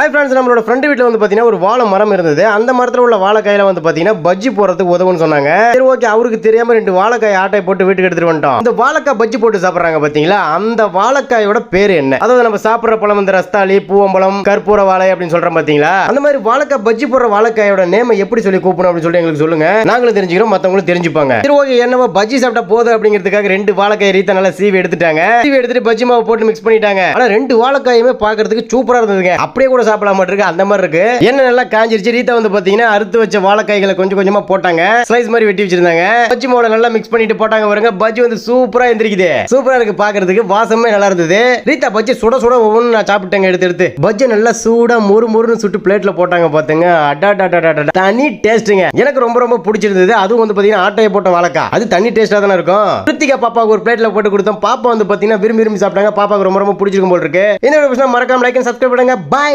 Hi friends, நம்மளோட friend வீட்டில் வந்து பார்த்தீங்கன்னா ஒரு வாழை மரம் இருந்தது. அந்த மரத்தில் உள்ள வாழைக்காயில வந்து பார்த்தீங்கன்னா பஜ்ஜி போடுறதுக்கு உதவுன்னு சொன்னாங்க. சரி, ஓகே, அவருக்கு தெரியாம 2 வாழைக்காய் ஆட்டை போட்டு வீட்டுக்கு எடுத்துட்டு வந்துட்டோம். இந்த வாழைக்காய் பஜ்ஜி போட்டு சாப்பிட்றாங்க பார்த்தீங்களா, அந்த வாழைக்காயோட பேர் என்ன? அதாவது நம்ம சாப்பிட்ற பழம் இந்த ரஸ்தாளி, பூவம்பழம், கற்பூர வாழை அப்படின்னு சொல்றோம் பார்த்தீங்களா, அந்த மாதிரி வாழைக்காய் பஜ்ஜி போடுற வாழைக்காயோட நேம் எப்படி சொல்லி கூப்பிடணும் அப்படின்னு சொல்லி எங்களுக்கு சொல்லுங்க. நாங்களும் தெரிஞ்சுக்கிறோம், மற்றவங்களும் தெரிஞ்சுப்பாங்க. சரி, ஓகே, என்னவோ பஜ்ஜி சாப்பிட்டா போதும் அப்படிங்கிறதுக்காக 2 வாழைக்காய் ரீத்த நல்லா சீவி எடுத்துட்டாங்க. சீவி எடுத்துட்டு பஜ்ஜி மாவு போட்டு மிக்ஸ் பண்ணிட்டாங்க. ஆனா 2 வாழைக்காயுமே பார்க்கிறதுக்கு சூப்பரா இருந்ததுங்க. அப்படியே கூட சாப்பிடலாம் இருக்கு. அந்த மாதிரி இருக்கு. என்ன நல்லா காஞ்சிருச்சு. ரீதா வந்து பாத்தீங்கன்னா அறுத்து வச்ச வாழைக்காய்களை கொஞ்சம் கொஞ்சமா போட்டாங்க. ஸ்லைஸ் மாதிரி வெட்டி வச்சிருந்தாங்க. பஜ்ஜி மாவுல நல்லா மிக்ஸ் பண்ணிட்டு போட்டாங்க பாருங்க. பஜ்ஜி வந்து சூப்பரா எந்திரிக்குது. சூப்பரா இருக்கு பாக்குறதுக்கு. வாசமே நல்லா இருந்தது. ரீதா பஜ்ஜி சுட சுட ஒவ்வொன்னு நான் சாப்பிட்டேங்க. எடுத்து பஜ்ஜி நல்லா சூடா மொறு மொறுன்னு சுட்டு பிளேட்ல போட்டாங்க பாத்துங்க. அடாடாடாடா, தனி டேஸ்ட்ங்க. எனக்கு ரொம்ப ரொம்ப பிடிச்சிருந்தது. அதுவும் வந்து பாத்தீங்கன்னா ஆட்டையை போட்ட வாழைக்காய். அது தனி டேஸ்டா தானே இருக்கும். கிருத்திகா பாப்பாவுக்கு ஒரு பிளேட்ல போட்டு கொடுத்தோம். பாப்பா வந்து பாத்தீங்கன்னா விரும்பி விரும்பி சாப்பிட்டாங்க. பாப்பாவுக்கு ரொம்ப ரொம்ப பிடிச்சிருக்கும் போல இருக்கு. இந்த வீடியோ மறக்காம லைக் அண்ட் சப்ஸ்கிரைப் பண்ணுங்க. பை.